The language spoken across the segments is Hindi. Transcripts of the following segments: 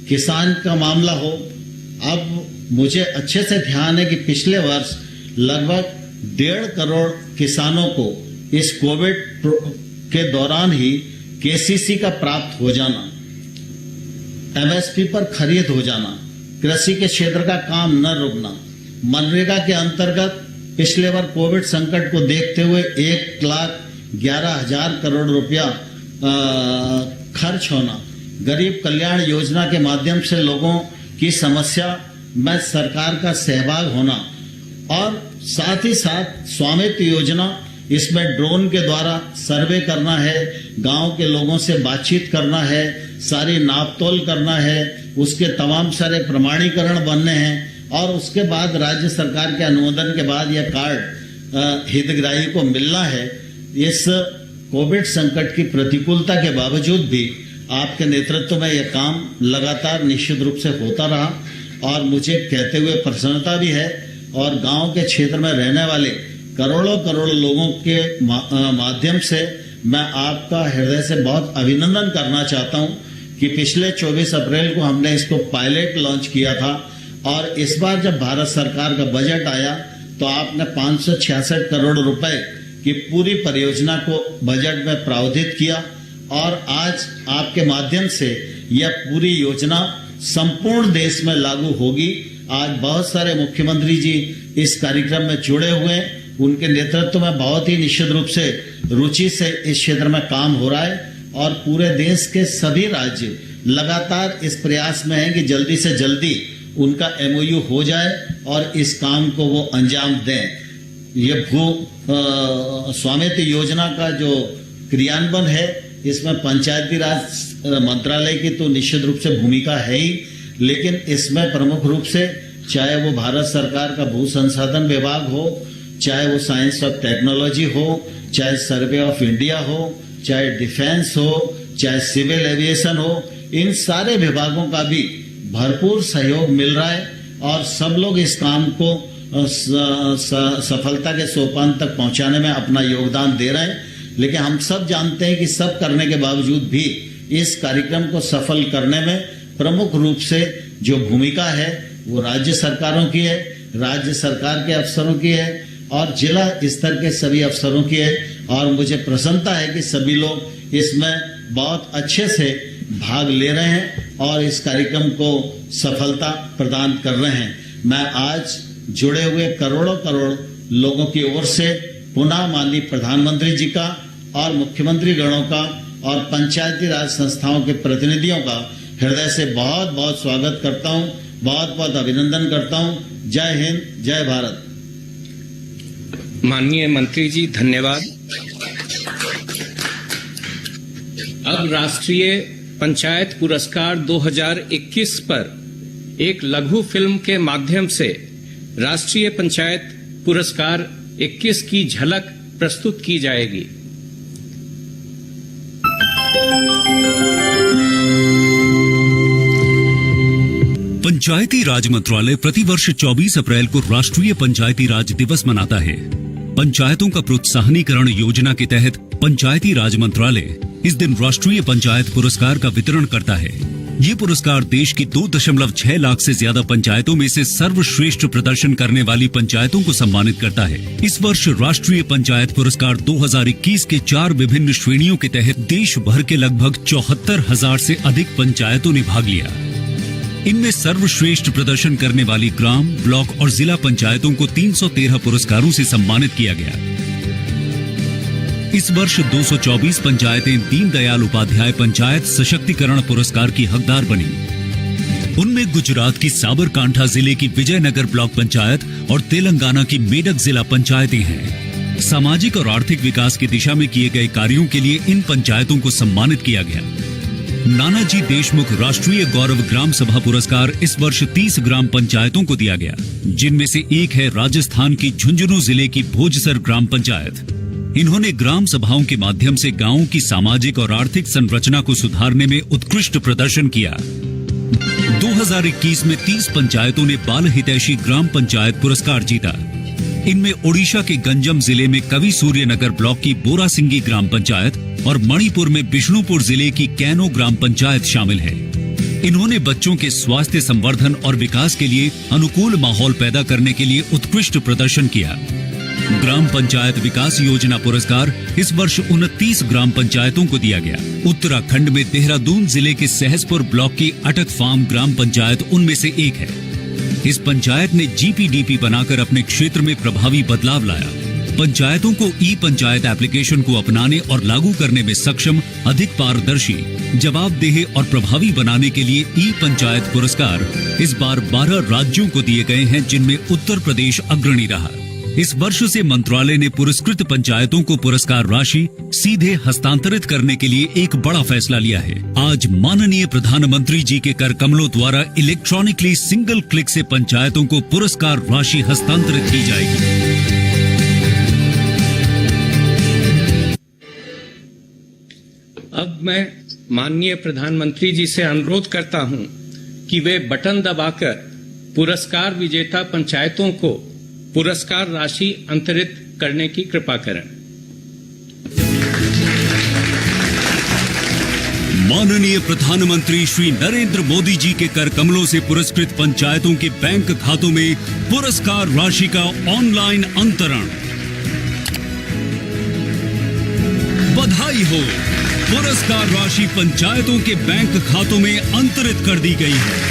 किसान का मामला हो। अब मुझे अच्छे से ध्यान है कि पिछले वर्ष लगभग 1.5 करोड़ किसानों को इस कोविड के दौरान ही केसीसी का प्राप्त हो जाना, एमएसपी पर खरीद हो जाना, कृषि के क्षेत्र का काम न रुकना, मनरेगा के अंतर्गत पिछले बार कोविड संकट को देखते हुए 1,11,000 करोड़ रुपया खर्च होना, गरीब कल्याण योजना के माध्यम से लोगों की समस्या में सरकार का सहभाग होना और साथ ही साथ स्वामित्व योजना, इसमें ड्रोन के द्वारा सर्वे करना है, गांव के लोगों से बातचीत करना है, सारी नापतोल करना है, उसके तमाम सारे प्रमाणीकरण बनने हैं और उसके बाद राज्य सरकार के अनुमोदन के बाद यह कार्ड हितग्राही को मिलना है। इस कोविड संकट की प्रतिकूलता के बावजूद भी आपके नेतृत्व में यह काम लगातार निश्चित रूप से होता रहा और मुझे कहते हुए प्रसन्नता भी है और गांव के क्षेत्र में रहने वाले करोड़ों लोगों के माध्यम से मैं आपका हृदय से बहुत अभिनंदन करना चाहता हूं कि पिछले 24 अप्रैल को हमने इसको पायलट लॉन्च किया था और इस बार जब भारत सरकार का बजट आया तो आपने 566 करोड़ रुपए की पूरी परियोजना को बजट में प्रावधानित किया और आज आपके माध्यम से यह पूरी योजना संपूर्ण देश में लागू होगी। आज बहुत सारे मुख्यमंत्री जी इस कार्यक्रम में जुड़े हुए हैं, उनके नेतृत्व में बहुत ही निश्चित रूप से रुचि से इस क्षेत्र में काम हो रहा है और पूरे देश के सभी राज्य लगातार इस प्रयास में हैं कि जल्दी से जल्दी उनका एमओयू हो जाए और इस काम को वो अंजाम दें। ये स्वामित्व योजना का जो क्रियान्वयन है इसमें पंचायती राज मंत्रालय की तो निश्चित रूप से भूमिका है ही, लेकिन इसमें प्रमुख रूप से चाहे वो भारत सरकार का भू संसाधन विभाग हो, चाहे वो साइंस ऑफ टेक्नोलॉजी हो, चाहे सर्वे ऑफ इंडिया हो, चाहे डिफेंस हो, चाहे सिविल एविएशन हो, इन सारे विभागों का भी भरपूर सहयोग मिल रहा है और सब लोग इस काम को सफलता के सोपान तक पहुंचाने में अपना योगदान दे रहे हैं। लेकिन हम सब जानते हैं कि सब करने के बावजूद भी इस कार्यक्रम को सफल करने में प्रमुख रूप से जो भूमिका है वो राज्य सरकारों की है, राज्य सरकार के अफसरों की है और जिला स्तर के सभी अफसरों की है और मुझे प्रसन्नता है कि सभी लोग इसमें बहुत अच्छे से भाग ले रहे हैं और इस कार्यक्रम को सफलता प्रदान कर रहे हैं। मैं आज जुड़े हुए करोड़ों लोगों की ओर से पुनः माननीय प्रधानमंत्री जी का और मुख्यमंत्री गणों का और पंचायती राज संस्थाओं के प्रतिनिधियों का हृदय से बहुत बहुत स्वागत करता हूं, बहुत बहुत अभिनंदन करता हूं। जय हिंद, जय भारत। माननीय मंत्री जी धन्यवाद। अब राष्ट्रीय पंचायत पुरस्कार 2021 पर एक लघु फिल्म के माध्यम से राष्ट्रीय पंचायत पुरस्कार 21 की झलक प्रस्तुत की जाएगी। पंचायती राज मंत्रालय प्रतिवर्ष 24 अप्रैल को राष्ट्रीय पंचायती राज दिवस मनाता है। पंचायतों का प्रोत्साहनीकरण योजना के तहत पंचायती राज मंत्रालय इस दिन राष्ट्रीय पंचायत पुरस्कार का वितरण करता है। ये पुरस्कार देश की 2.6 लाख से ज्यादा पंचायतों में से सर्वश्रेष्ठ प्रदर्शन करने वाली पंचायतों को सम्मानित करता है। इस वर्ष राष्ट्रीय पंचायत पुरस्कार 2021 के 4 विभिन्न श्रेणियों के तहत देश भर के लगभग 74,000 से अधिक पंचायतों ने भाग लिया। इनमें सर्वश्रेष्ठ प्रदर्शन करने वाली ग्राम, ब्लॉक और जिला पंचायतों को 313 पुरस्कारों से सम्मानित किया गया। इस वर्ष 224 पंचायतें दीनदयाल उपाध्याय पंचायत सशक्तिकरण पुरस्कार की हकदार बनी। उनमें गुजरात की साबरकांठा जिले की विजयनगर ब्लॉक पंचायत और तेलंगाना की मेडक जिला पंचायतें हैं। सामाजिक और आर्थिक विकास की दिशा में किए गए कार्यों के लिए इन पंचायतों को सम्मानित किया गया। नानाजी देशमुख राष्ट्रीय गौरव ग्राम सभा पुरस्कार इस वर्ष 30 ग्राम पंचायतों को दिया गया, जिनमें से एक है राजस्थान की झुंझुनू जिले की भोजसर ग्राम पंचायत। इन्होंने ग्राम सभाओं के माध्यम से गांवों की सामाजिक और आर्थिक संरचना को सुधारने में उत्कृष्ट प्रदर्शन किया। 2021 में 30 पंचायतों ने बाल हितैषी ग्राम पंचायत पुरस्कार जीता। इनमें ओडिशा के गंजम जिले में कवि सूर्य नगर ब्लॉक की बोरासिंगी ग्राम पंचायत और मणिपुर में बिष्णुपुर जिले की कैनो ग्राम पंचायत शामिल है। इन्होंने बच्चों के स्वास्थ्य संवर्धन और विकास के लिए अनुकूल माहौल पैदा करने के लिए उत्कृष्ट प्रदर्शन किया। ग्राम पंचायत विकास योजना पुरस्कार इस वर्ष 29 ग्राम पंचायतों को दिया गया। उत्तराखंड में देहरादून जिले के सहसपुर ब्लॉक की अटक फार्म ग्राम पंचायत उनमें से एक है। इस पंचायत ने जीपीडीपी बनाकर अपने क्षेत्र में प्रभावी बदलाव लाया। पंचायतों को ई पंचायत एप्लीकेशन को अपनाने और लागू करने में सक्षम, अधिक पारदर्शी, जवाबदेह और प्रभावी बनाने के लिए ई पंचायत पुरस्कार इस बार 12 राज्यों को दिए गए हैं, जिनमें उत्तर प्रदेश अग्रणी रहा। इस वर्ष से मंत्रालय ने पुरस्कृत पंचायतों को पुरस्कार राशि सीधे हस्तांतरित करने के लिए एक बड़ा फैसला लिया है। आज माननीय प्रधानमंत्री जी के कर कमलों द्वारा इलेक्ट्रॉनिकली सिंगल क्लिक से पंचायतों को पुरस्कार राशि हस्तांतरित की जाएगी। अब मैं माननीय प्रधानमंत्री जी से अनुरोध करता हूं कि वे बटन दबाकर पुरस्कार विजेता पंचायतों को पुरस्कार राशि अंतरित करने की कृपा करें। माननीय प्रधानमंत्री श्री नरेंद्र मोदी जी के कर कमलों से पुरस्कृत पंचायतों के बैंक खातों में पुरस्कार राशि का ऑनलाइन अंतरण। बधाई हो, पुरस्कार राशि पंचायतों के बैंक खातों में अंतरित कर दी गई है।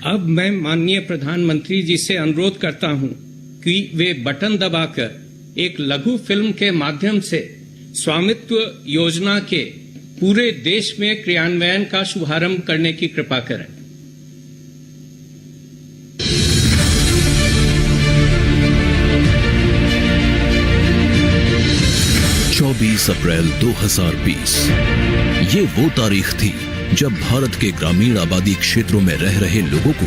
अब मैं माननीय प्रधानमंत्री जी से अनुरोध करता हूं कि वे बटन दबाकर एक लघु फिल्म के माध्यम से स्वामित्व योजना के पूरे देश में क्रियान्वयन का शुभारंभ करने की कृपा करें। अप्रैल 2020 ये वो तारीख थी जब भारत के ग्रामीण आबादी क्षेत्रों में रह रहे लोगों को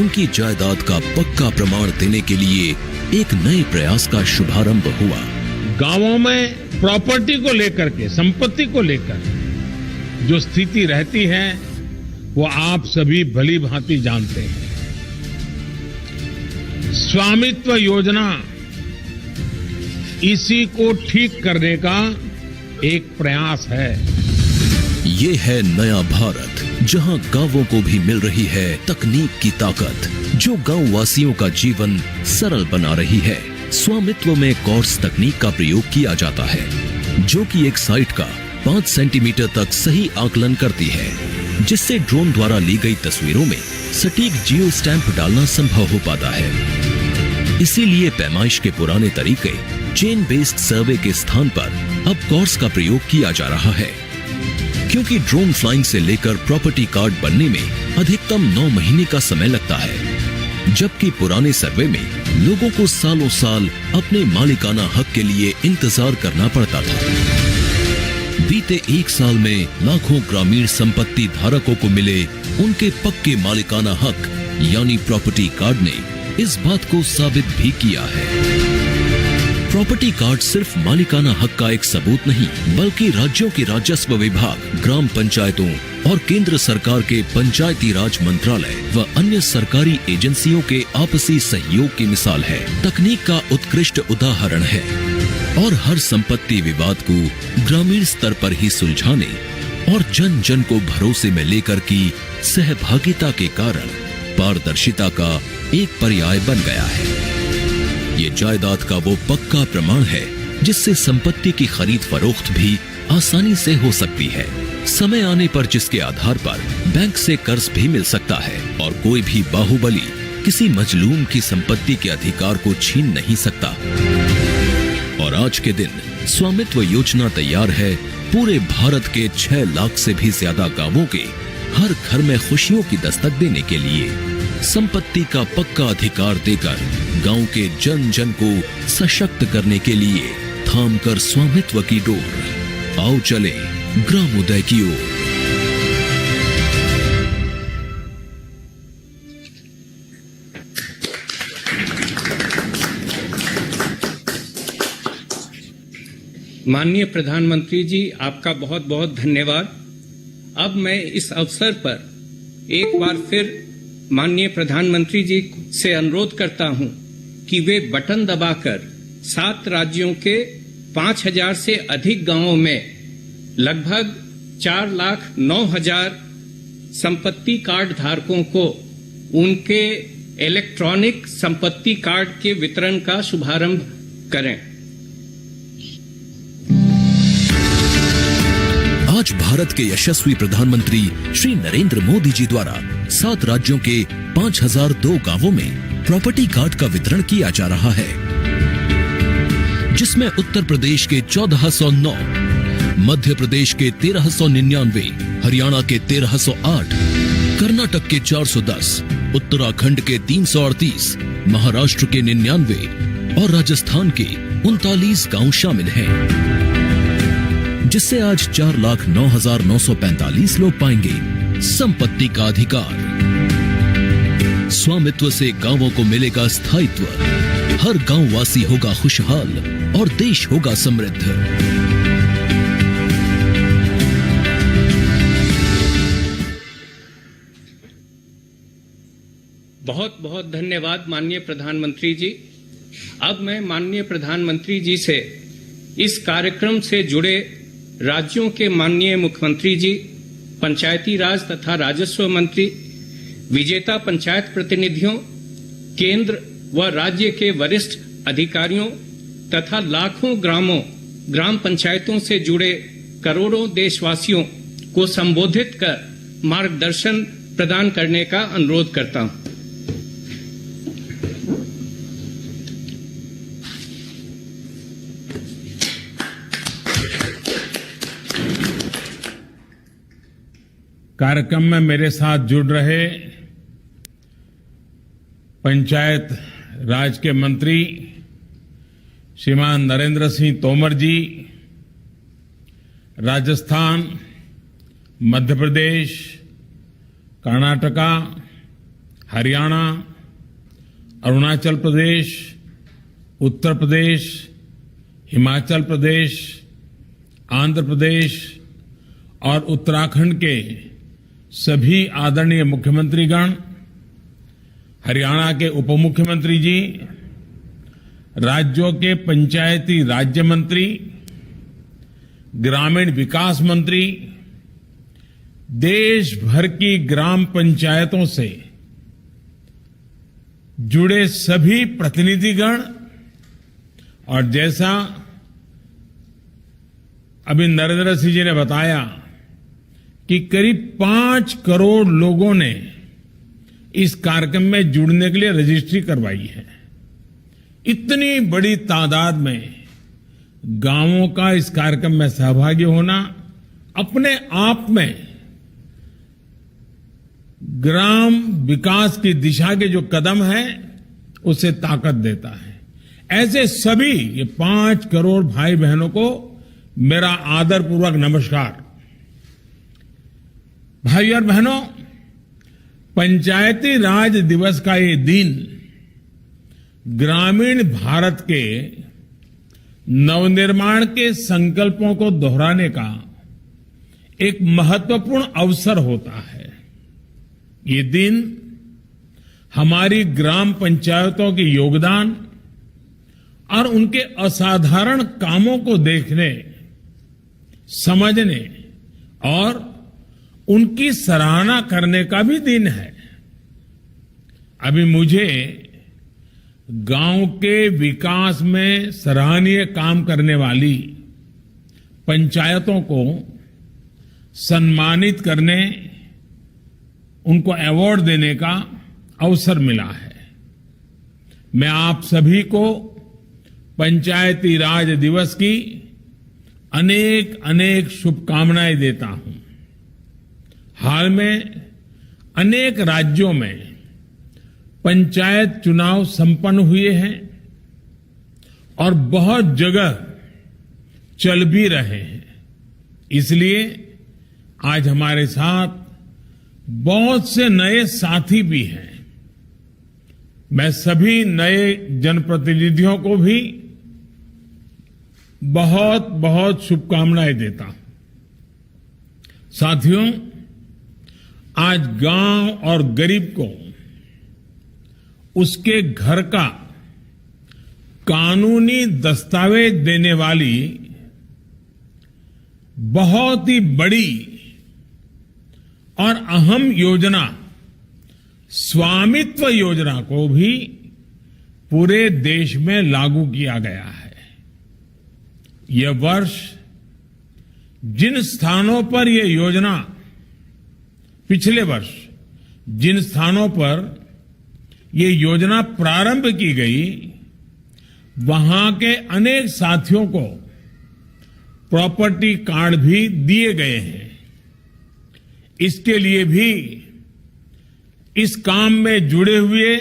उनकी जायदाद का पक्का प्रमाण देने के लिए एक नए प्रयास का शुभारंभ हुआ। गांवों में प्रॉपर्टी को लेकर के, संपत्ति को लेकर जो स्थिति रहती है वो आप सभी भली भांति जानते हैं। स्वामित्व योजना इसी को ठीक करने का एक प्रयास है। ये है नया भारत, जहां गांवों को भी मिल रही है तकनीक की ताकत, जो गांव वासियों का जीवन सरल बना रही है। स्वामित्व में कॉर्स तकनीक का प्रयोग किया जाता है, जो कि एक साइट का 5 सेंटीमीटर तक सही आकलन करती है, जिससे ड्रोन द्वारा ली गई तस्वीरों में सटीक जियो स्टैंप डालना संभव हो पाता है। इसीलिए पैमाइश के पुराने तरीके चेन बेस्ड सर्वे के स्थान पर अब कॉर्स का प्रयोग किया जा रहा है, क्योंकि ड्रोन फ्लाइंग से लेकर प्रॉपर्टी कार्ड बनने में अधिकतम 9 महीने का समय लगता है, जबकि पुराने सर्वे में लोगों को सालों साल अपने मालिकाना हक के लिए इंतजार करना पड़ता था। बीते 1 साल में लाखों ग्रामीण संपत्ति धारकों को मिले उनके पक्के मालिकाना हक यानी प्रॉपर्टी कार्ड ने इस बात को साबित भी किया है। प्रॉपर्टी कार्ड सिर्फ मालिकाना हक का एक सबूत नहीं, बल्कि राज्यों के राजस्व विभाग, ग्राम पंचायतों और केंद्र सरकार के पंचायती राज मंत्रालय व अन्य सरकारी एजेंसियों के आपसी सहयोग की मिसाल है। तकनीक का उत्कृष्ट उदाहरण है और हर संपत्ति विवाद को ग्रामीण स्तर पर ही सुलझाने और जन जन को भरोसे में लेकर की सहभागिता के कारण पारदर्शिता का एक पर्याय बन गया है। ये जायदाद का वो पक्का प्रमाण है जिससे संपत्ति की खरीद फरोख्त भी आसानी से हो सकती है, समय आने पर जिसके आधार पर बैंक से कर्ज भी मिल सकता है और कोई भी बाहुबली किसी मजलूम की संपत्ति के अधिकार को छीन नहीं सकता। और आज के दिन स्वामित्व योजना तैयार है पूरे भारत के 6 लाख से भी ज्यादा गांवों के हर घर में खुशियों की दस्तक देने के लिए। संपत्ति का पक्का अधिकार देकर गांव के जन जन को सशक्त करने के लिए थाम कर स्वामित्व की डोर, आओ चले ग्रामोदय की ओर। माननीय प्रधानमंत्री जी, आपका बहुत बहुत धन्यवाद। अब मैं इस अवसर पर एक बार फिर माननीय प्रधानमंत्री जी से अनुरोध करता हूं कि वे बटन दबाकर 7 राज्यों के 5,000 से अधिक गांवों में लगभग 4,09,000 संपत्ति कार्ड धारकों को उनके इलेक्ट्रॉनिक संपत्ति कार्ड के वितरण का शुभारंभ करें। आज भारत के यशस्वी प्रधानमंत्री श्री नरेंद्र मोदी जी द्वारा 7 राज्यों के 5,002 गांवों में प्रॉपर्टी कार्ड का वितरण किया जा रहा है, जिसमें उत्तर प्रदेश के 1,409, मध्य प्रदेश के 1,399, हरियाणा के 1,308, कर्नाटक के 410, उत्तराखंड के 338, महाराष्ट्र के 99 और राजस्थान के 39 गांव शामिल हैं, जिससे आज 4,09,945 लोग पाएंगे संपत्ति का अधिकार। स्वामित्व से गांवों को मिलेगा स्थायित्व, हर गांव वासी होगा खुशहाल और देश होगा समृद्ध। बहुत बहुत धन्यवाद माननीय प्रधानमंत्री जी। अब मैं माननीय प्रधानमंत्री जी से इस कार्यक्रम से जुड़े राज्यों के माननीय मुख्यमंत्री जी, पंचायती राज तथा राजस्व मंत्री, विजेता पंचायत प्रतिनिधियों, केंद्र व राज्य के वरिष्ठ अधिकारियों तथा लाखों ग्राम पंचायतों से जुड़े करोड़ों देशवासियों को संबोधित कर मार्गदर्शन प्रदान करने का अनुरोध करता हूं। कार्यक्रम में मेरे साथ जुड़ रहे पंचायत राज के मंत्री श्रीमान नरेंद्र सिंह तोमर जी, राजस्थान, मध्य प्रदेश, कर्नाटका, हरियाणा, अरुणाचल प्रदेश, उत्तर प्रदेश, हिमाचल प्रदेश, आंध्र प्रदेश और उत्तराखंड के सभी आदरणीय मुख्यमंत्रीगण, हरियाणा के उप मुख्यमंत्री जी, राज्यों के पंचायती राज्य मंत्री, ग्रामीण विकास मंत्री, देश भर की ग्राम पंचायतों से जुड़े सभी प्रतिनिधिगण, और जैसा अभी नरेंद्र सिंह जी ने बताया कि करीब 5 करोड़ लोगों ने इस कार्यक्रम में जुड़ने के लिए रजिस्ट्री करवाई है। इतनी बड़ी तादाद में गांवों का इस कार्यक्रम में सहभागी होना अपने आप में ग्राम विकास की दिशा के जो कदम है उसे ताकत देता है। ऐसे सभी ये 5 करोड़ भाई बहनों को मेरा आदरपूर्वक नमस्कार। भाई और बहनों, पंचायती राज दिवस का ये दिन ग्रामीण भारत के नवनिर्माण के संकल्पों को दोहराने का एक महत्वपूर्ण अवसर होता है। ये दिन हमारी ग्राम पंचायतों के योगदान और उनके असाधारण कामों को देखने, समझने और उनकी सराहना करने का भी दिन है। अभी मुझे गांव के विकास में सराहनीय काम करने वाली पंचायतों को सम्मानित करने, उनको अवार्ड देने का अवसर मिला है। मैं आप सभी को पंचायती राज दिवस की अनेक अनेक शुभकामनाएं देता हूं। हाल में अनेक राज्यों में पंचायत चुनाव संपन्न हुए हैं और बहुत जगह चल भी रहे हैं। इसलिए आज हमारे साथ बहुत से नए साथी भी हैं। मैं सभी नए जनप्रतिनिधियों को भी बहुत बहुत शुभकामनाएं देता हूं। साथियों, आज गांव और गरीब को उसके घर का कानूनी दस्तावेज देने वाली बहुत ही बड़ी और अहम योजना स्वामित्व योजना को भी पूरे देश में लागू किया गया है। यह वर्ष जिन स्थानों पर यह योजना, पिछले वर्ष जिन स्थानों पर यह योजना प्रारंभ की गई, वहां के अनेक साथियों को प्रॉपर्टी कार्ड भी दिए गए हैं। इसके लिए भी इस काम में जुड़े हुए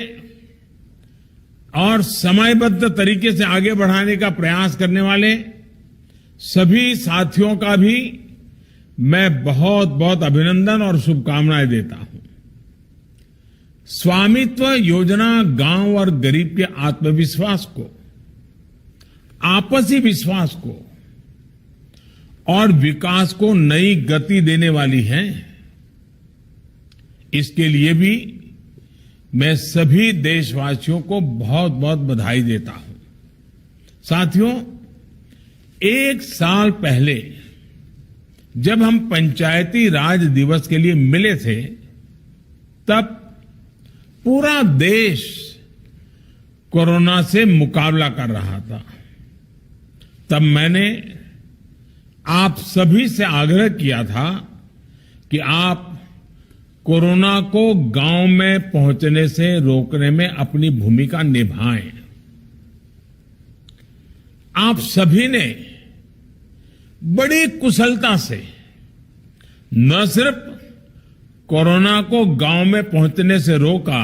और समयबद्ध तरीके से आगे बढ़ाने का प्रयास करने वाले सभी साथियों का भी मैं बहुत बहुत अभिनंदन और शुभकामनाएं देता हूं। स्वामित्व योजना गांव और गरीब के आत्मविश्वास को, आपसी विश्वास को और विकास को नई गति देने वाली है। इसके लिए भी मैं सभी देशवासियों को बहुत बहुत बधाई देता हूं। साथियों, एक साल पहले जब हम पंचायती राज दिवस के लिए मिले थे, तब पूरा देश कोरोना से मुकाबला कर रहा था। तब मैंने आप सभी से आग्रह किया था कि आप कोरोना को गांव में पहुंचने से रोकने में अपनी भूमिका निभाएं। आप सभी ने बड़ी कुशलता से न सिर्फ कोरोना को गांव में पहुंचने से रोका,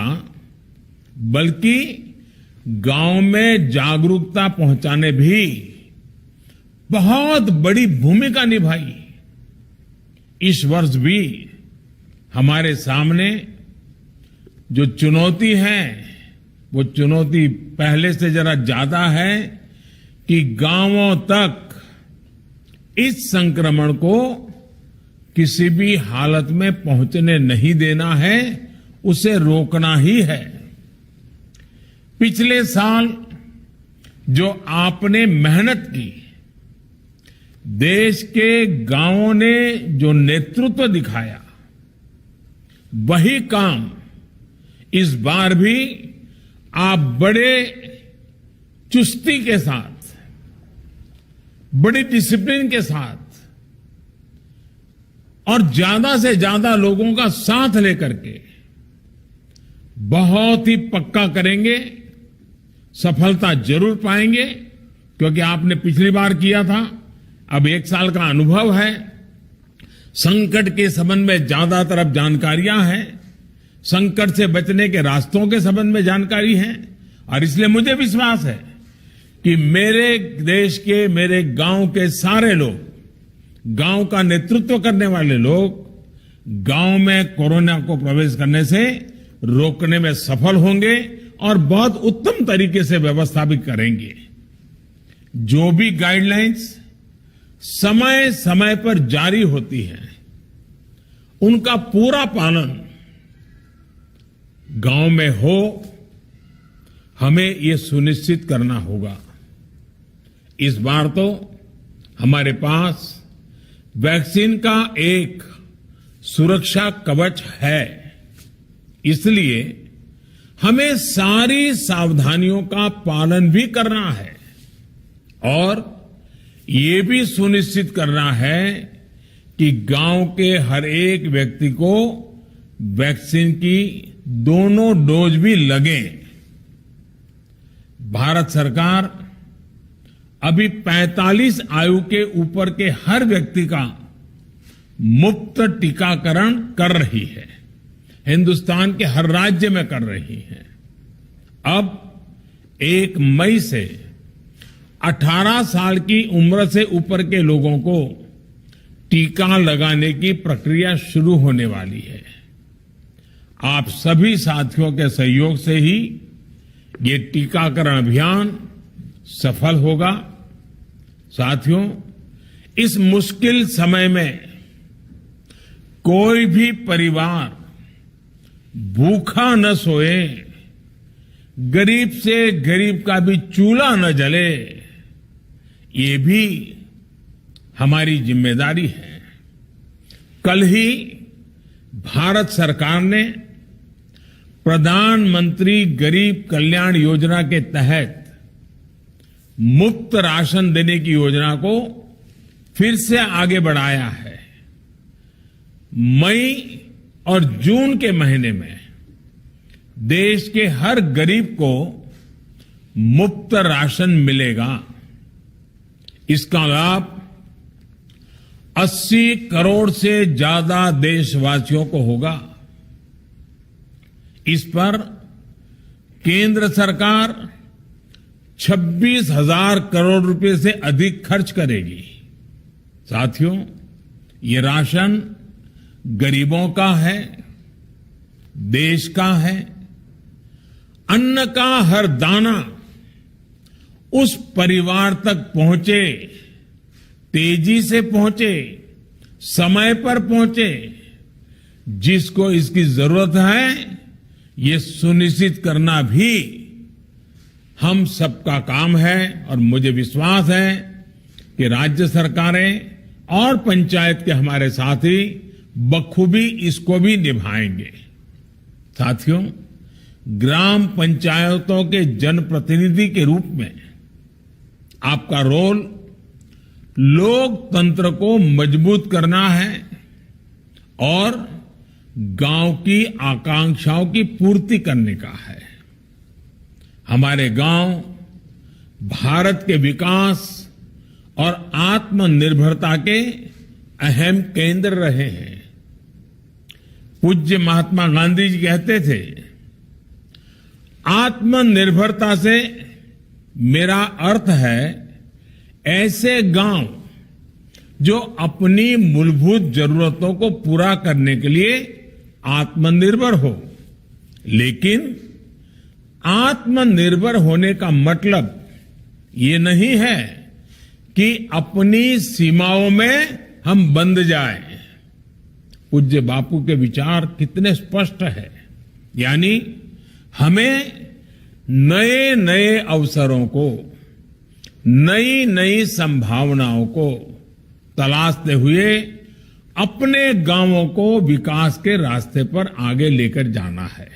बल्कि गांव में जागरूकता पहुंचाने भी बहुत बड़ी भूमिका निभाई। इस वर्ष भी हमारे सामने जो चुनौती है, वो चुनौती पहले से जरा ज्यादा है कि गांवों तक इस संक्रमण को किसी भी हालत में पहुंचने नहीं देना है, उसे रोकना ही है। पिछले साल जो आपने मेहनत की, देश के गांवों ने जो नेतृत्व दिखाया, वही काम इस बार भी आप बड़े चुस्ती के साथ, बड़ी डिसिप्लिन के साथ और ज्यादा से ज्यादा लोगों का साथ लेकर के बहुत ही पक्का करेंगे। सफलता जरूर पाएंगे, क्योंकि आपने पिछली बार किया था, अब एक साल का अनुभव है। संकट के संबंध में ज्यादातर अब जानकारियां हैं, संकट से बचने के रास्तों के संबंध में जानकारी है, और इसलिए मुझे विश्वास है कि मेरे देश के, मेरे गांव के सारे लोग, गांव का नेतृत्व करने वाले लोग गांव में कोरोना को प्रवेश करने से रोकने में सफल होंगे और बहुत उत्तम तरीके से व्यवस्था भी करेंगे। जो भी गाइडलाइंस समय समय पर जारी होती है, उनका पूरा पालन गांव में हो, हमें ये सुनिश्चित करना होगा। इस बार तो हमारे पास वैक्सीन का एक सुरक्षा कवच है, इसलिए हमें सारी सावधानियों का पालन भी करना है और ये भी सुनिश्चित करना है कि गांव के हर एक व्यक्ति को वैक्सीन की दोनों डोज भी लगे। भारत सरकार अभी 45 आयु के ऊपर के हर व्यक्ति का मुफ्त टीकाकरण कर रही है, हिंदुस्तान के हर राज्य में कर रही है। अब 1 मई से 18 साल की उम्र से ऊपर के लोगों को टीका लगाने की प्रक्रिया शुरू होने वाली है। आप सभी साथियों के सहयोग से ही ये टीकाकरण अभियान सफल होगा। साथियों, इस मुश्किल समय में कोई भी परिवार भूखा न सोए, गरीब से गरीब का भी चूल्हा न जले, ये भी हमारी जिम्मेदारी है। कल ही भारत सरकार ने प्रधानमंत्री गरीब कल्याण योजना के तहत मुफ्त राशन देने की योजना को फिर से आगे बढ़ाया है। मई और जून के महीने में देश के हर गरीब को मुफ्त राशन मिलेगा। इसका लाभ 80 करोड़ से ज्यादा देशवासियों को होगा। इस पर केंद्र सरकार 26,000 करोड़ रुपए से अधिक खर्च करेगी। साथियों, ये राशन गरीबों का है, देश का है। अन्न का हर दाना उस परिवार तक पहुंचे, तेजी से पहुंचे, समय पर पहुंचे, जिसको इसकी जरूरत है, ये सुनिश्चित करना भी हम सबका काम है। और मुझे विश्वास है कि राज्य सरकारें और पंचायत के हमारे साथी बखूबी इसको भी निभाएंगे। साथियों, ग्राम पंचायतों के जनप्रतिनिधि के रूप में आपका रोल लोकतंत्र को मजबूत करना है और गांव की आकांक्षाओं की पूर्ति करने का है। हमारे गांव भारत के विकास और आत्मनिर्भरता के अहम केंद्र रहे हैं। पूज्य महात्मा गांधी जी कहते थे, आत्मनिर्भरता से मेरा अर्थ है ऐसे गांव जो अपनी मूलभूत जरूरतों को पूरा करने के लिए आत्मनिर्भर हो। लेकिन आत्मनिर्भर होने का मतलब ये नहीं है कि अपनी सीमाओं में हम बंद जाएं। पूज्य बापू के विचार कितने स्पष्ट है। यानी हमें नए नए अवसरों को, नई नई संभावनाओं को तलाशते हुए अपने गांवों को विकास के रास्ते पर आगे लेकर जाना है।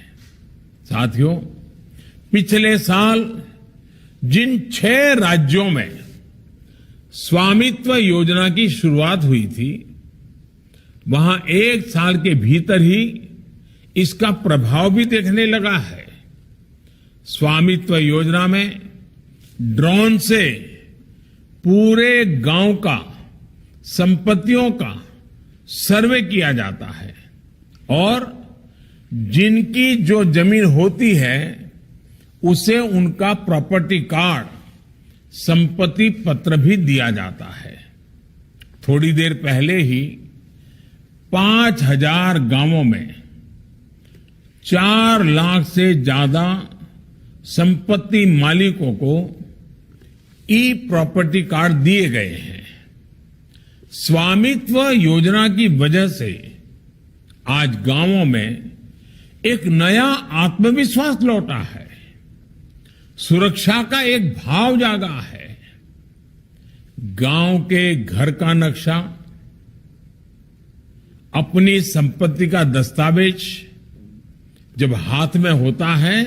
साथियों, पिछले साल जिन 6 राज्यों में स्वामित्व योजना की शुरुआत हुई थी, वहां 1 साल के भीतर ही इसका प्रभाव भी देखने लगा है। स्वामित्व योजना में ड्रोन से पूरे गांव का, संपत्तियों का सर्वे किया जाता है और जिनकी जो जमीन होती है उसे उनका प्रॉपर्टी कार्ड, संपत्ति पत्र भी दिया जाता है। थोड़ी देर पहले ही 5,000 गांवों में 4 लाख से ज्यादा संपत्ति मालिकों को ई प्रॉपर्टी कार्ड दिए गए हैं। स्वामित्व योजना की वजह से आज गांवों में एक नया आत्मविश्वास लौटा है, सुरक्षा का एक भाव जागा है। गांव के घर का नक्शा, अपनी संपत्ति का दस्तावेज जब हाथ में होता है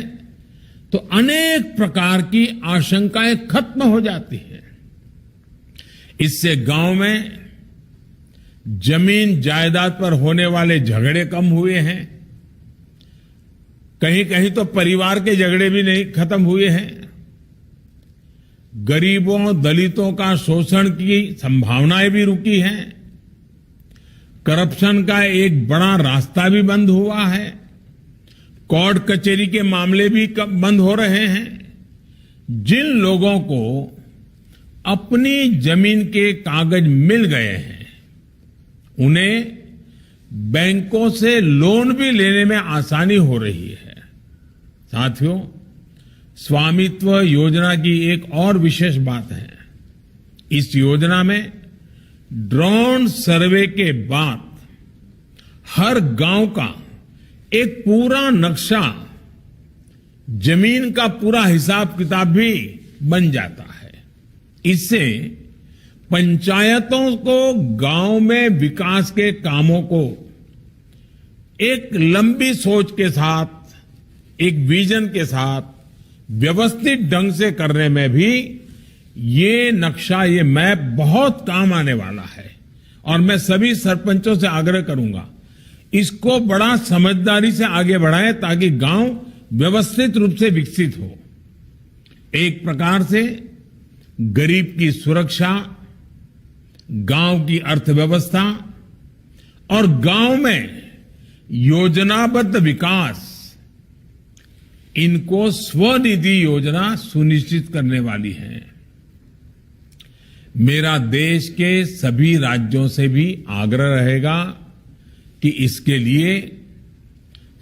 तो अनेक प्रकार की आशंकाएं खत्म हो जाती हैं। इससे गांव में जमीन जायदाद पर होने वाले झगड़े कम हुए हैं। कहीं कहीं तो परिवार के झगड़े भी नहीं खत्म हुए हैं। गरीबों, दलितों का शोषण की संभावनाएं भी रुकी हैं। करप्शन का एक बड़ा रास्ता भी बंद हुआ है। कोर्ट कचहरी के मामले भी बंद हो रहे हैं। जिन लोगों को अपनी जमीन के कागज मिल गए हैं, उन्हें बैंकों से लोन भी लेने में आसानी हो रही है। साथियों, स्वामित्व योजना की एक और विशेष बात है। इस योजना में ड्रोन सर्वे के बाद हर गांव का एक पूरा नक्शा जमीन का पूरा हिसाब किताब भी बन जाता है। इससे पंचायतों को गांव में विकास के कामों को एक लंबी सोच के साथ, एक विजन के साथ व्यवस्थित ढंग से करने में भी ये नक्शा, ये मैप बहुत काम आने वाला है। और मैं सभी सरपंचों से आग्रह करूंगा, इसको बड़ा समझदारी से आगे बढ़ाएं ताकि गांव व्यवस्थित रूप से विकसित हो। एक प्रकार से गरीब की सुरक्षा, गांव की अर्थव्यवस्था और गांव में योजनाबद्ध विकास, इनको स्वनिधि योजना सुनिश्चित करने वाली है। मेरा देश के सभी राज्यों से भी आग्रह रहेगा कि इसके लिए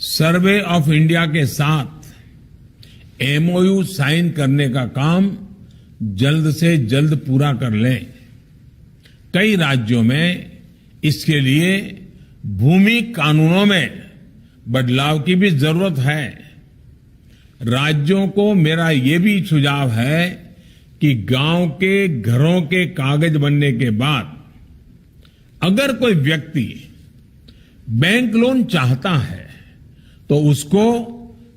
सर्वे ऑफ इंडिया के साथ एमओयू साइन करने का काम जल्द से जल्द पूरा कर लें। कई राज्यों में इसके लिए भूमि कानूनों में बदलाव की भी जरूरत है। राज्यों को मेरा ये भी सुझाव है कि गांव के घरों के कागज बनने के बाद अगर कोई व्यक्ति बैंक लोन चाहता है तो उसको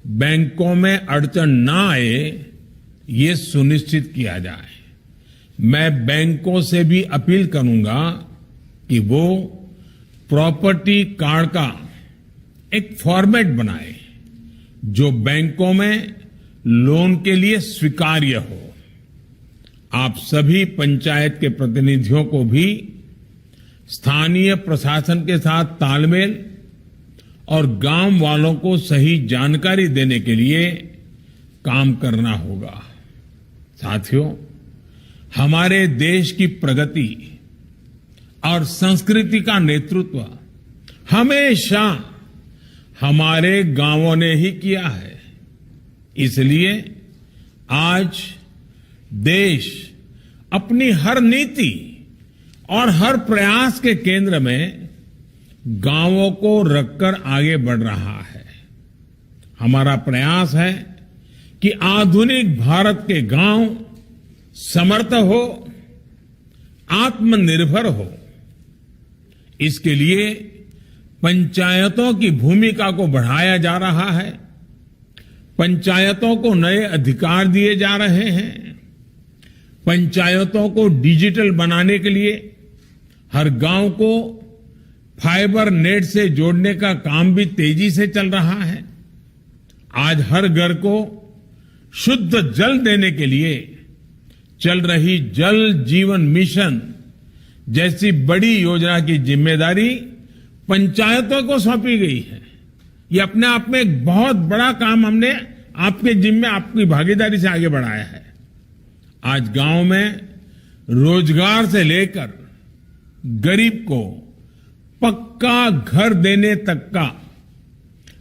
बैंकों में अड़चन ना आए, ये सुनिश्चित किया जाए। मैं बैंकों से भी अपील करूंगा कि वो प्रॉपर्टी कार्ड का एक फॉर्मेट बनाए जो बैंकों में लोन के लिए स्वीकार्य हो। आप सभी पंचायत के प्रतिनिधियों को भी स्थानीय प्रशासन के साथ तालमेल और गांव वालों को सही जानकारी देने के लिए काम करना होगा। साथियों, हमारे देश की प्रगति और संस्कृति का नेतृत्व हमेशा हमारे गांवों ने ही किया है। इसलिए आज देश अपनी हर नीति और हर प्रयास के केंद्र में गांवों को रखकर आगे बढ़ रहा है। हमारा प्रयास है कि आधुनिक भारत के गांव समर्थ हो, आत्मनिर्भर हो। इसके लिए पंचायतों की भूमिका को बढ़ाया जा रहा है। पंचायतों को नए अधिकार दिए जा रहे हैं। पंचायतों को डिजिटल बनाने के लिए हर गांव को फाइबर नेट से जोड़ने का काम भी तेजी से चल रहा है। आज हर घर को शुद्ध जल देने के लिए चल रही जल जीवन मिशन जैसी बड़ी योजना की जिम्मेदारी पंचायतों को सौंपी गई है। ये अपने आप में एक बहुत बड़ा काम हमने आपके जिम्मे, आपकी भागीदारी से आगे बढ़ाया है। आज गांव में रोजगार से लेकर गरीब को पक्का घर देने तक का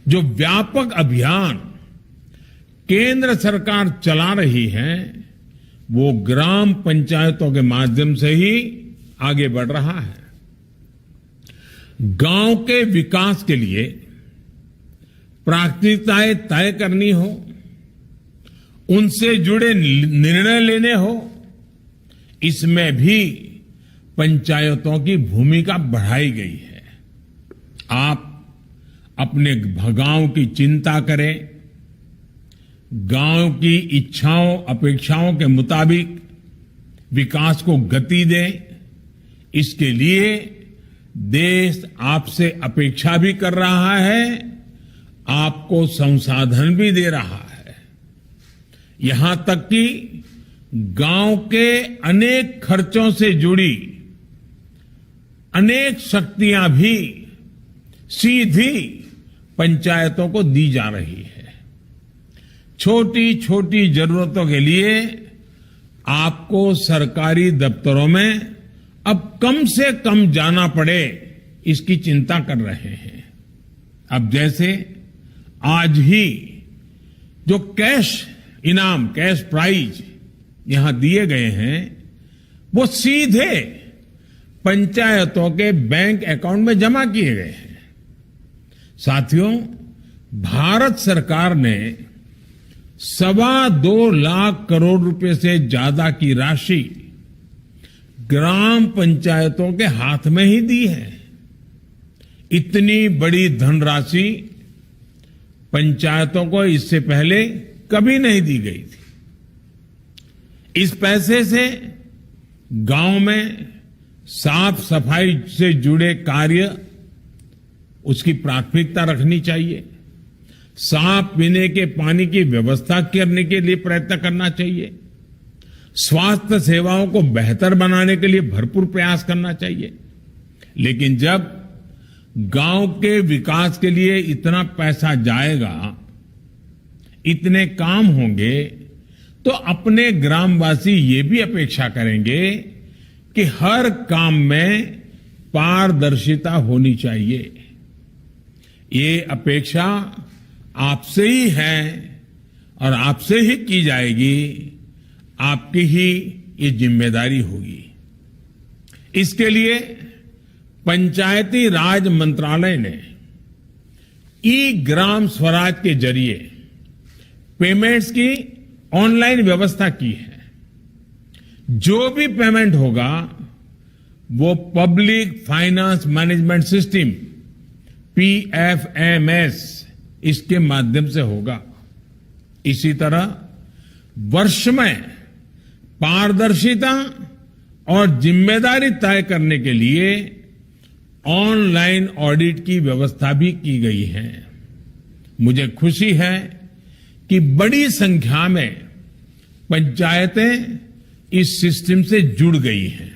जो व्यापक अभियान केंद्र सरकार चला रही है, वो ग्राम पंचायतों के माध्यम से ही आगे बढ़ रहा है। गांव के विकास के लिए प्राथमिकताएं तय करनी हो, उनसे जुड़े निर्णय लेने हो, इसमें भी पंचायतों की भूमिका बढ़ाई गई है। आप अपने गांव की चिंता करें, गांव की इच्छाओं अपेक्षाओं के मुताबिक विकास को गति दें। इसके लिए देश आपसे अपेक्षा भी कर रहा है, आपको संसाधन भी दे रहा है। यहां तक कि गांव के अनेक खर्चों से जुड़ी अनेक शक्तियां भी सीधी पंचायतों को दी जा रही है। छोटी छोटी जरूरतों के लिए आपको सरकारी दफ्तरों में अब कम से कम जाना पड़े, इसकी चिंता कर रहे हैं। अब जैसे आज ही जो कैश इनाम, कैश प्राइज यहां दिए गए हैं, वो सीधे पंचायतों के बैंक अकाउंट में जमा किए गए हैं। साथियों, भारत सरकार ने 2.25 लाख करोड़ रुपए से ज्यादा की राशि ग्राम पंचायतों के हाथ में ही दी है। इतनी बड़ी धनराशि पंचायतों को इससे पहले कभी नहीं दी गई थी। इस पैसे से गांव में साफ सफाई से जुड़े कार्य उसकी प्राथमिकता रखनी चाहिए। साफ पीने के पानी की व्यवस्था करने के लिए प्रयत्न करना चाहिए। स्वास्थ्य सेवाओं को बेहतर बनाने के लिए भरपूर प्रयास करना चाहिए। लेकिन जब गांव के विकास के लिए इतना पैसा जाएगा, इतने काम होंगे, तो अपने ग्रामवासी ये भी अपेक्षा करेंगे कि हर काम में पारदर्शिता होनी चाहिए। ये अपेक्षा आपसे ही है और आपसे ही की जाएगी। आपकी ही ये जिम्मेदारी होगी। इसके लिए पंचायती राज मंत्रालय ने ई ग्राम स्वराज के जरिए पेमेंट्स की ऑनलाइन व्यवस्था की है। जो भी पेमेंट होगा वो public finance management system PFMS इसके माध्यम से होगा। इसी तरह वर्ष में पारदर्शिता और जिम्मेदारी तय करने के लिए ऑनलाइन ऑडिट की व्यवस्था भी की गई है। मुझे खुशी है कि बड़ी संख्या में पंचायतें इस सिस्टम से जुड़ गई हैं।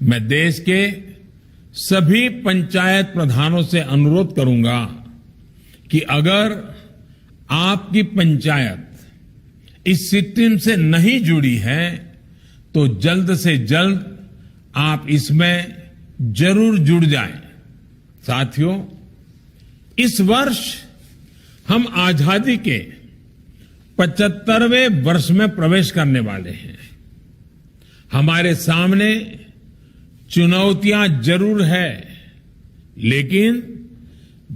मैं देश के सभी पंचायत प्रधानों से अनुरोध करूंगा कि अगर आपकी पंचायत इस सिस्टम से नहीं जुड़ी है तो जल्द से जल्द आप इसमें जरूर जुड़ जाएं। साथियों, इस वर्ष हम आजादी के 75वें वर्ष में प्रवेश करने वाले हैं। हमारे सामने चुनौतियां जरूर है, लेकिन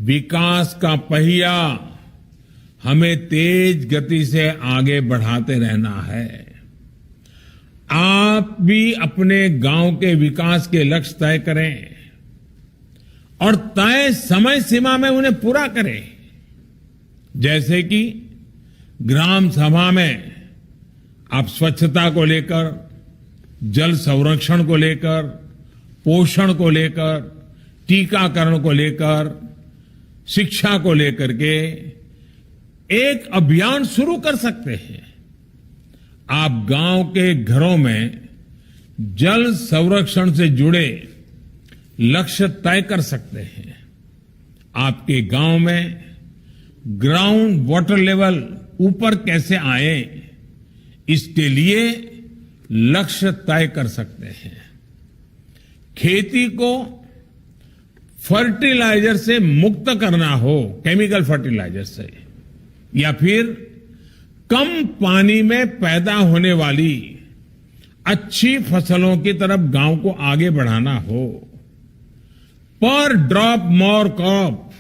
विकास का पहिया हमें तेज गति से आगे बढ़ाते रहना है। आप भी अपने गांव के विकास के लक्ष्य तय करें और तय समय सीमा में उन्हें पूरा करें। जैसे कि ग्राम सभा में आप स्वच्छता को लेकर, जल संरक्षण को लेकर, पोषण को लेकर, टीकाकरण को लेकर, शिक्षा को लेकर के एक अभियान शुरू कर सकते हैं। आप गांव के घरों में जल संरक्षण से जुड़े लक्ष्य तय कर सकते हैं। आपके गांव में ग्राउंड वाटर लेवल ऊपर कैसे आए, इसके लिए लक्ष्य तय कर सकते हैं। खेती को फर्टिलाइजर से मुक्त करना हो, केमिकल फर्टिलाइजर से, या फिर कम पानी में पैदा होने वाली अच्छी फसलों की तरफ गांव को आगे बढ़ाना हो, पर ड्रॉप मोर क्रॉप,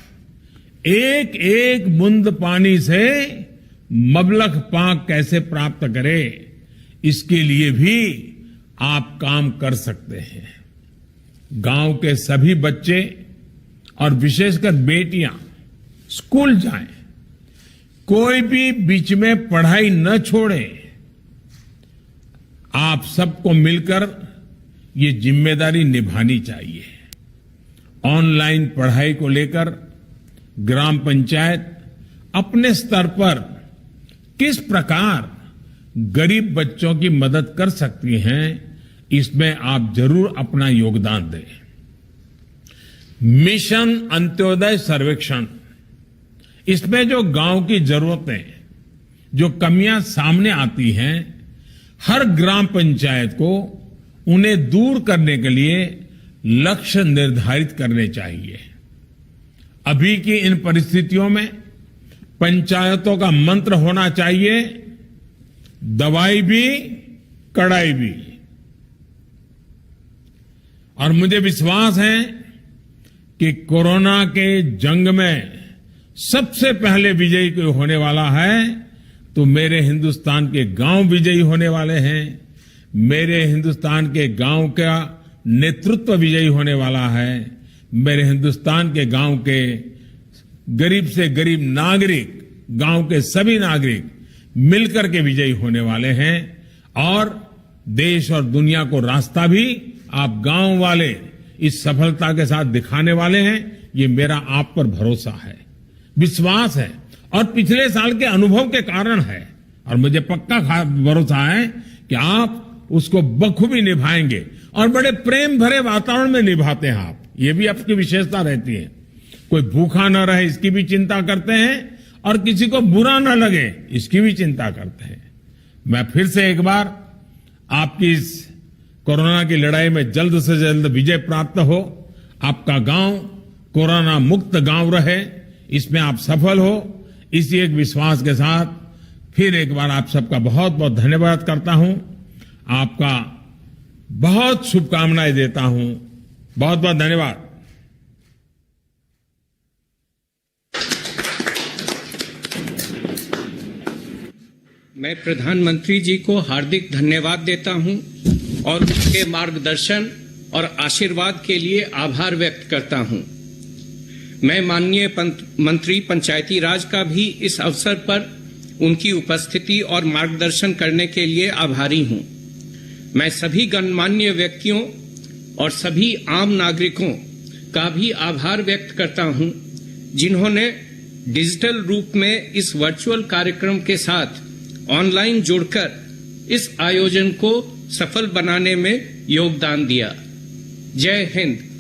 एक एक बूंद पानी से मबलख पाक कैसे प्राप्त करें, इसके लिए भी आप काम कर सकते हैं। गांव के सभी बच्चे और विशेषकर बेटियां स्कूल जाएं, कोई भी बीच में पढ़ाई न छोड़ें। आप सबको मिलकर ये जिम्मेदारी निभानी चाहिए। ऑनलाइन पढ़ाई को लेकर ग्राम पंचायत अपने स्तर पर किस प्रकार गरीब बच्चों की मदद कर सकती हैं, इसमें आप जरूर अपना योगदान दें। मिशन अंत्योदय सर्वेक्षण, इसमें जो गांव की जरूरतें, जो कमियां सामने आती हैं, हर ग्राम पंचायत को उन्हें दूर करने के लिए लक्ष्य निर्धारित करने चाहिए। अभी की इन परिस्थितियों में पंचायतों का मंत्र होना चाहिए, दवाई भी कड़ाई भी। और मुझे विश्वास है कि कोरोना के जंग में सबसे पहले विजयी होने वाला है तो मेरे हिंदुस्तान के गांव विजयी होने वाले हैं। मेरे हिंदुस्तान के गांव का नेतृत्व विजयी होने वाला है। मेरे हिंदुस्तान के गांव के गरीब से गरीब नागरिक, गांव के सभी नागरिक मिलकर के विजयी होने वाले हैं। और देश और दुनिया को रास्ता भी आप गांव वाले इस सफलता के साथ दिखाने वाले हैं। ये मेरा आप पर भरोसा है, विश्वास है और पिछले साल के अनुभव के कारण है। और मुझे पक्का भरोसा है कि आप उसको बखूबी निभाएंगे और बड़े प्रेम भरे वातावरण में निभाते हैं आप। ये भी आपकी विशेषता रहती है। कोई भूखा न रहे इसकी भी चिंता करते हैं और किसी को बुरा न लगे इसकी भी चिंता करते हैं। मैं फिर से एक बार आपकी इस कोरोना की लड़ाई में जल्द से जल्द विजय प्राप्त हो, आपका गांव कोरोना मुक्त गांव रहे, इसमें आप सफल हो, इसी एक विश्वास के साथ फिर एक बार आप सबका बहुत बहुत धन्यवाद करता हूं। आपका बहुत शुभकामनाएं देता हूं। बहुत बहुत धन्यवाद। मैं प्रधानमंत्री जी को हार्दिक धन्यवाद देता हूं और उनके मार्गदर्शन और आशीर्वाद के लिए आभार व्यक्त करता हूं। मैं माननीय मंत्री पंचायती राज का भी इस अवसर पर उनकी उपस्थिति और मार्गदर्शन करने के लिए आभारी हूं। मैं सभी गणमान्य व्यक्तियों और सभी आम नागरिकों का भी आभार व्यक्त करता हूं, जिन्होंने डिजिटल रूप में इस वर्चुअल कार्यक्रम के साथ ऑनलाइन जुड़कर इस आयोजन को सफल बनाने में योगदान दिया। जय हिंद।